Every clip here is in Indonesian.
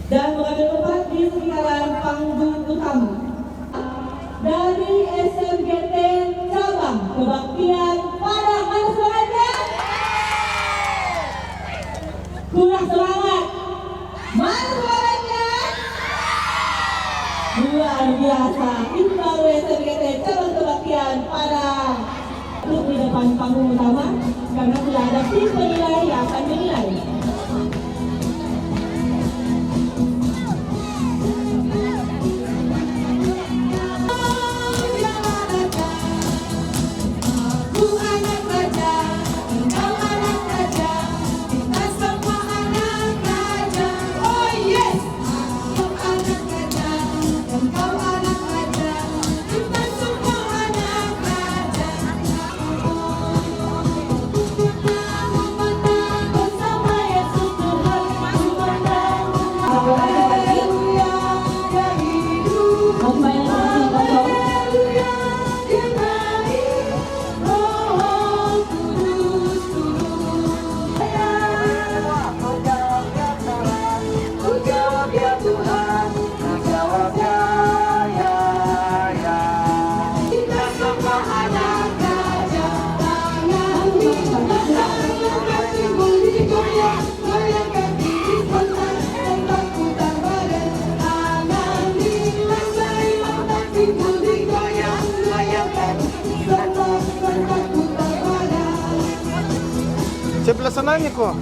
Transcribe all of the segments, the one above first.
dan mengambil tempat di sekitaran panggung utama. Dari SMGT Cabang Kebaktian Padang, mana semangatnya? Kurang semangat. Mana semangatnya? Luar biasa. Ini baru SMGT Cabang Kebaktian Padang. Duduk di depan panggung utama karena sudah ada tim penilai yang akan menilai. Sebelah sananya kok.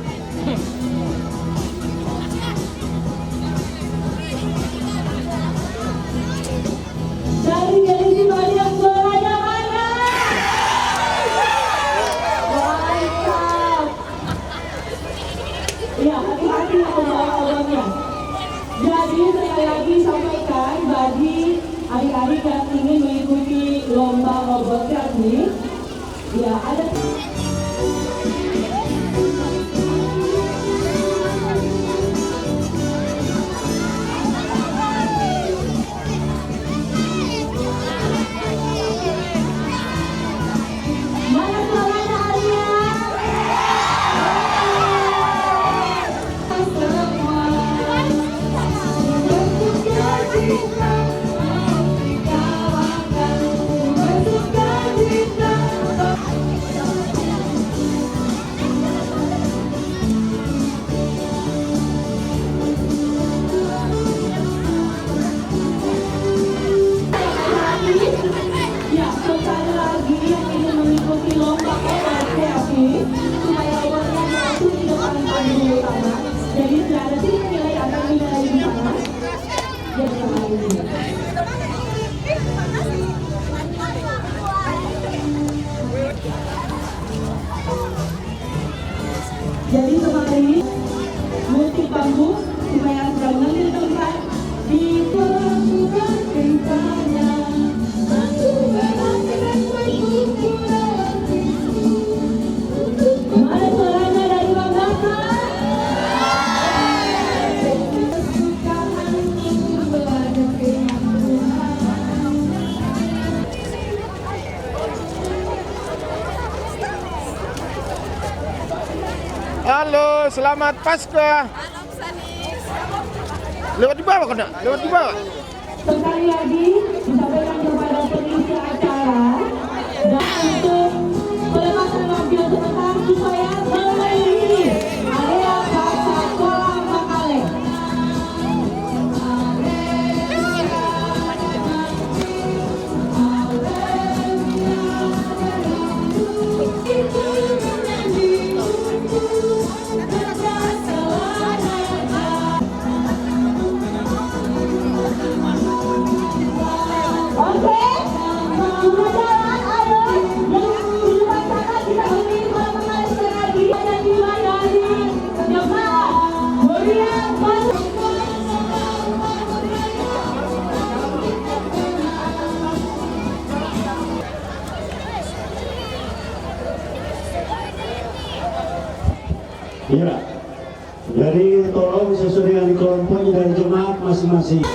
Dari Delisi banyak suaranya mana? Mantap. Ya, hati-hati obrolan-obrolannya. Jadi sekali lagi sampaikan bagi adik-adik yang ingin mengikuti lomba robot kreatif, ya ada. Jadi kemarin musik bambu supaya sedang mengambil tempat di pelabuhan kencangnya. Aku berangkat mana suaranya dari Bang Baka? Halo, selamat Paskah. Lewat di bawah kena, lewat di bawah. Sekali lagi disampaikan kepada pengisi acara dan untuk pelepasan lampion sebentar supaya mengelilingi area pasar kolam Makale. Oke, sudah jalan, ayo yang di depan sana kita beri semangat sekali lagi. Ada jiwa dari jemaah Berian Pasar. Iya, jadi tolong sesuai dengan kelompoknya dari jemaat masing-masing.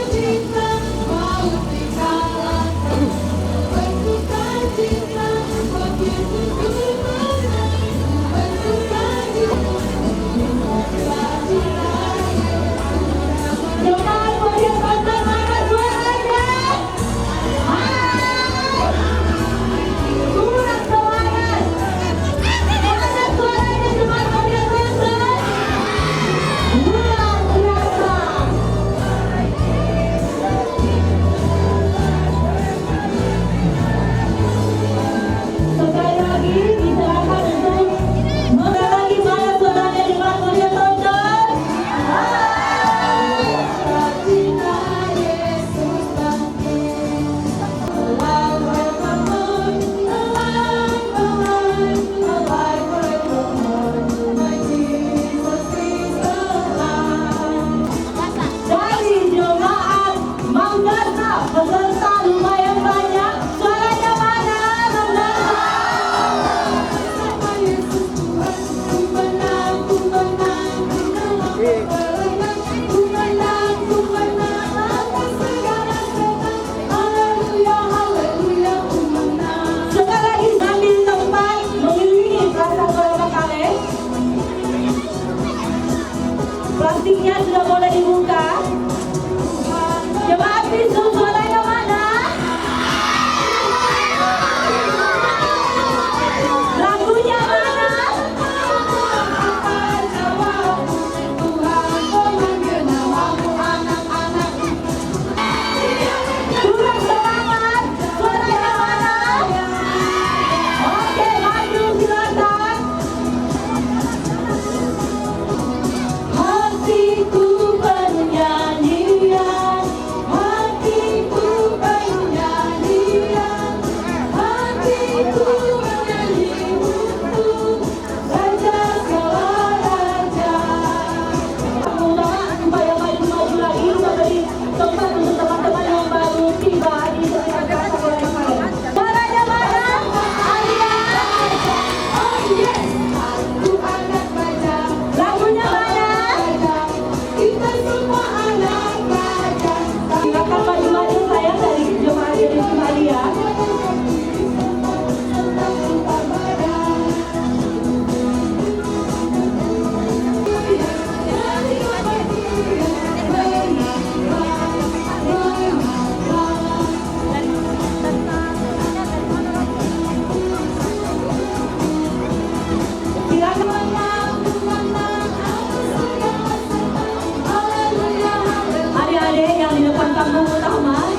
panggung utama.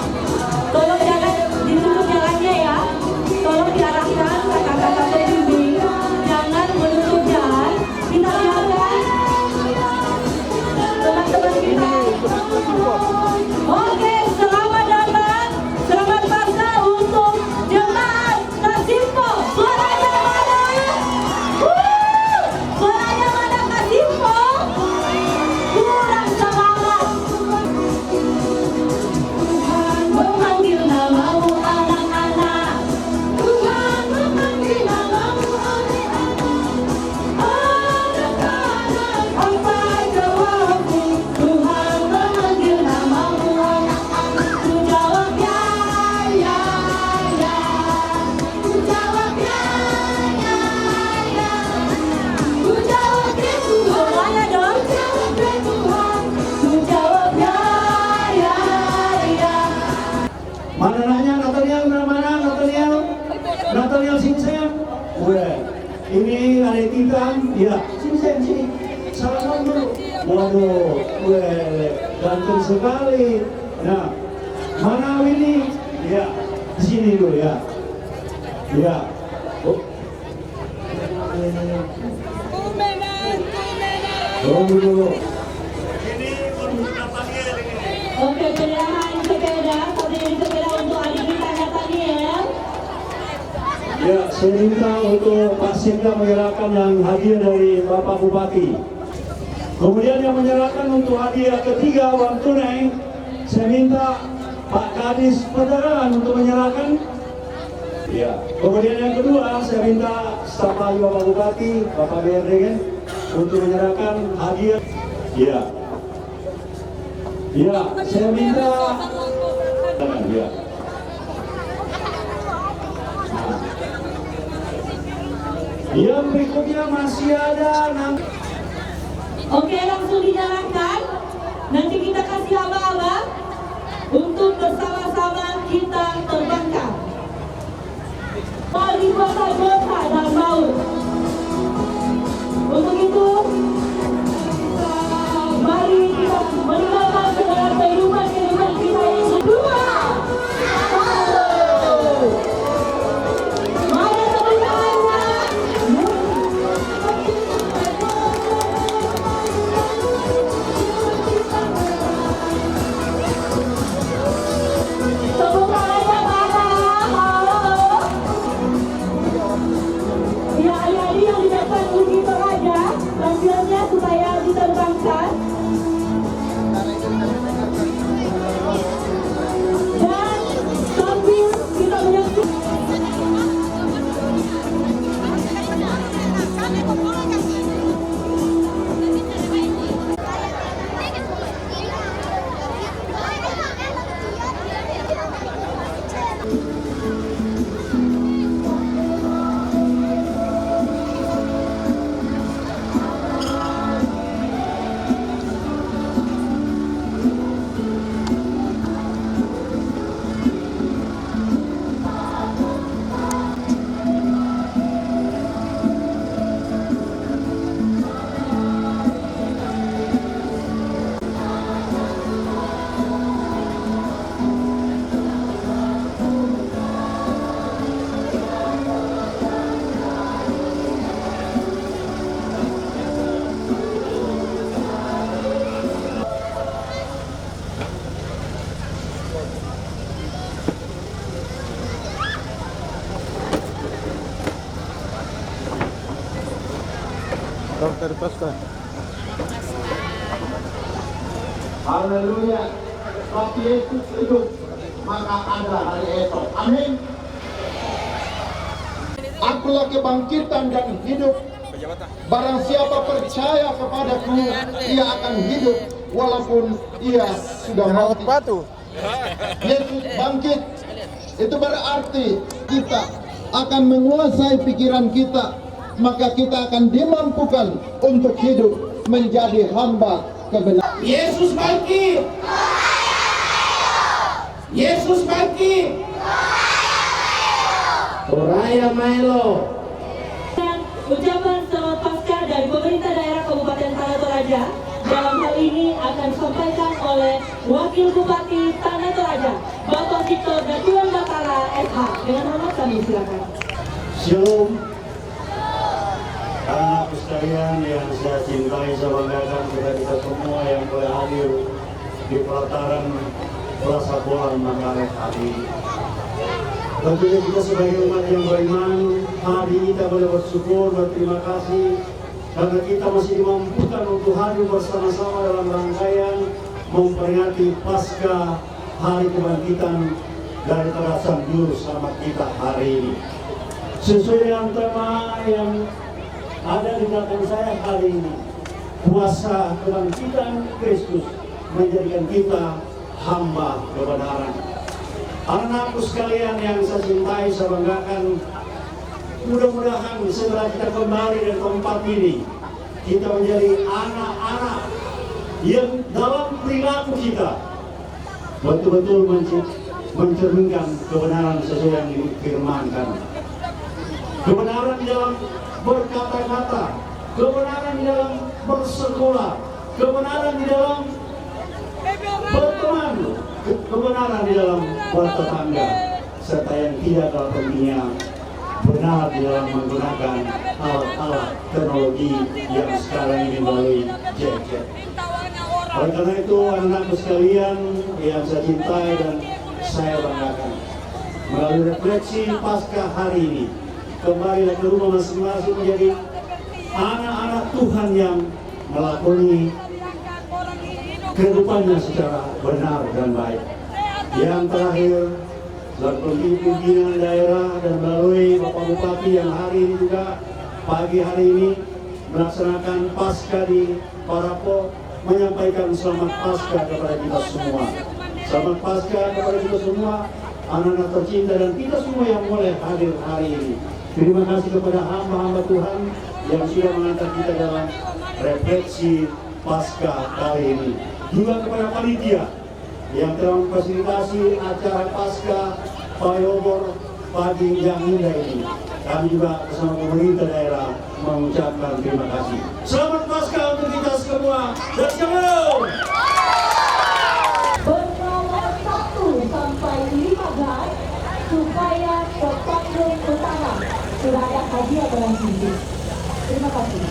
Tolong jangan ditutup jalannya ya. Tolong diarahkan kakak-kakak pembimbing. Jangan menutup jalan. Kita silakan teman-teman kita. Oke, selamat datang, selamat pasca untuk jemaat Kasimpo. Suaranya mana? Suaranya mana Kasimpo? Kurang semangat. Tuhan memanggil namamu anak-anak. Tuhan memanggil namamu anak-anak. Anak-anak, apa jawabmu? Tuhan memanggil namamu anak-anak. Ku jawab ya, ya, ya. Ku jawab ya, ya, ya. Ku jawab ya Tuhan. Semuanya dong. Ku jawab ya Tuhan. Ku jawab ya, ya, ya. Mana nanya Nathaniel, mana Nathaniel? Nathaniel Singsem. Weh, ini ada Titan. Ya, Singsem sini. Salaman dulu. Waduh, weh, ganteng sekali. Nah, mana Winnie? Ya, di sini dulu ya. Ya. Oh. Tunggu dulu. Oke, penyerahan sepeda, pembelian sepeda untuk adik kita Nathaniel. Ya, saya minta untuk Pak Sekda menyerahkan yang hadiah dari Bapak Bupati. Kemudian yang menyerahkan untuk hadiah ketiga uang tunai, saya minta Pak Kadis Penerangan untuk menyerahkan. Ya, kemudian yang kedua saya minta staf ahli Bapak Bupati, Bapak BRD kan, untuk menyerahkan hadiah. Ya, ya, saya minta. Ya. Yang berikutnya masih ada nanti. Oke, langsung dijalankan. Nanti kita kasih aba-aba untuk bersama-sama kita terbangkan. Wali kota Jota dan Maut. Untuk itu, mari kita meninggalkan segala kehidupan kita yang kedua. Mari teman-teman. Tepuk tangannya mana? Halo. Ya, adik-adik yang di depan Uji Toraja, tampilnya supaya diterbangkan. Dan sambil kita menyaksikan. Dari pasca. Haleluya. Sebab Yesus hidup, maka ada hari esok. Amin. Akulah kebangkitan dan hidup. Barang siapa percaya kepadaku, ia akan hidup walaupun ia sudah mati. Yesus bangkit. Itu berarti kita akan menguasai pikiran kita, maka kita akan dimampukan untuk hidup menjadi hamba kebenaran. Yesus bangkit. Yesus bangkit. Raya Milo. Ucapan selamat pasca dari pemerintah daerah Kabupaten Tanah Toraja dalam hal ini akan disampaikan oleh Wakil Gubernur Bupati Tanah Toraja, Bapak Victor Datuan Batara SH. Dengan hormat kami silakan. Shalom. Anak-anakku sekalian yang saya cintai, saya banggakan kepada kita semua yang boleh hadir di pelataran Plaza Bola Manggarai hari ini. Tentunya kita sebagai umat yang beriman, hari ini kita boleh bersyukur, berterima kasih karena kita masih dimampukan untuk hadir bersama-sama dalam rangkaian memperingati pasca hari kebangkitan dari Sang Juru Selamat kita hari ini. Sesuai dengan tema yang ada di belakang saya hari ini, kuasa kebangkitan Kristus menjadikan kita hamba kebenaran. Anak-anakku sekalian yang saya cintai, saya banggakan, mudah-mudahan setelah kita kembali dari tempat ini, kita menjadi anak-anak yang dalam perilaku kita betul-betul mencerminkan kebenaran sesuai yang difirmankan. Kebenaran di dalam berkata-kata, kebenaran di dalam bersekolah, kebenaran di dalam berteman, kebenaran di dalam bertetangga, serta yang tidak kalah pentingnya benar di dalam menggunakan alat-alat teknologi yang sekarang ini melalui gadget. Oleh karena itu, anak-anakku sekalian yang saya cintai dan saya banggakan, melalui refleksi pasca hari ini, kembalilah ke rumah masing-masing menjadi anak-anak Tuhan yang melakoni kehidupannya secara benar dan baik. Yang terakhir, melalui pimpinan daerah dan melalui Bapak Bupati yang hari ini juga pagi hari ini melaksanakan pasca di Parapo, menyampaikan selamat pasca kepada kita semua. Selamat pasca kepada kita semua, anak-anak tercinta dan kita semua yang boleh hadir hari ini. Terima kasih kepada hamba-hamba Tuhan yang sudah mengantar kita dalam refleksi pasca kali ini. Juga kepada panitia yang telah memfasilitasi acara pasca Payobor pagi yang indah ini. Kami juga bersama pemerintah daerah mengucapkan terima kasih. Selamat pasca untuk kita semua dan shalom. Bernomor 1 sampai 5 guys, supaya ke panggung utama sudah ada hadiah barang tinggi. Terima kasih.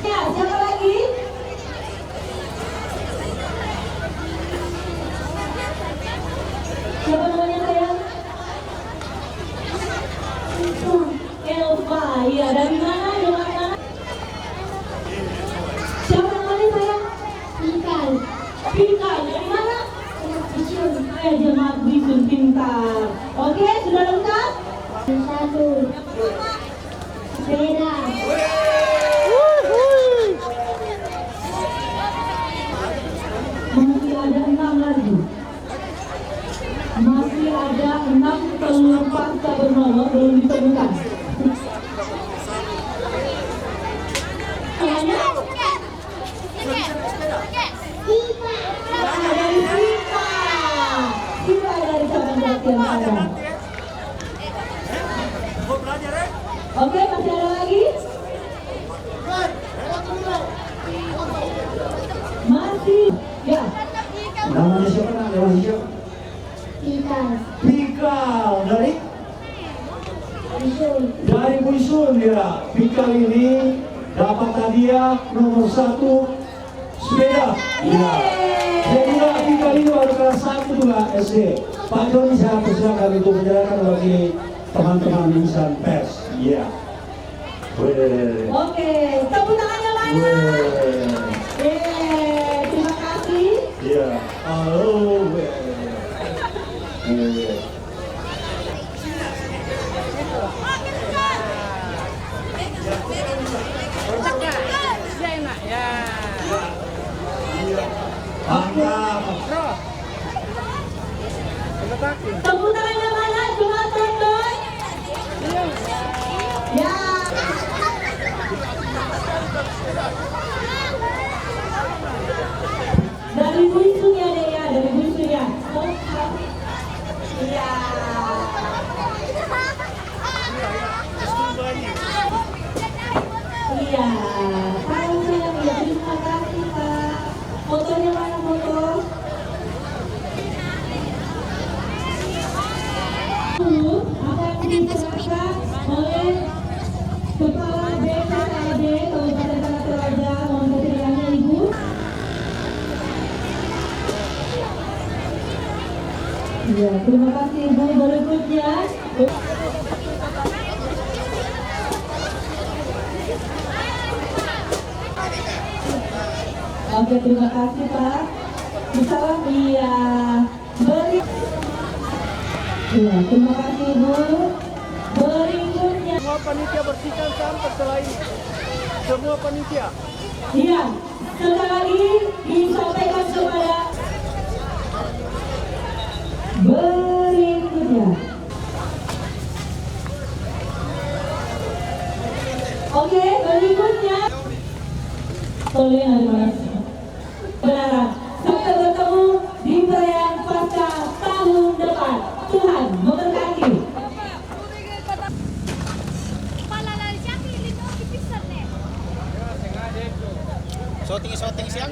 Ya, siapa lagi? Siapa namanya sayang? Elva, iya, dari mana? Dari mana? Siapa namanya sayang? Pikal. Pikal, dari mana? Bisun. Jemaat Bisun, pintar. Oke, sudah lengkap? 1. Sepeda. Masih ada 6 lagi. Masih ada 6 telur pasca bernomor belum ditemukan. Dari Vita. Vita dari cabang latihan Padang. Oke, masih ada lagi? Masih. Ya. Namanya siapa? Namanya siapa? Pikal. Pikal dari Bisun. dari Buisun ya. Pikal ini dapat hadiah nomor 1 sepeda. Ya. Saya kira Pikal ini baru kelas 1 juga SD. Pak Joni saya persilakan untuk menjelaskan bagi teman-teman insan pers. Iya. Oke, tepuk tangannya mana? Terima kasih. Iya. Halo. Mantap. Tepuk tangannya mana? Cuma tonton. Ya. Dari buisunya deh ya, dari buisunya. Iya. Iya. Kalau saya ya, terima kasih Pak. Fotonya mana foto? Akan diserahkan oleh Kepala BPKD Kabupaten Tanah Toraja. Mohon keterangannya Ibu. Ya, terima kasih Ibu. Berikutnya. Oke, terima kasih Pak. Salam iya. Beri. Ya, terima kasih Bu. Berikutnya. Semua panitia bersihkan sampah selain semua panitia. Iya, sekali lagi disampaikan kepada berikutnya. Oke, berikutnya. Tolong dari mana? Benar. Sampai bertemu di perayaan pasca tahun depan. Tuhan memberkati. Shooting siang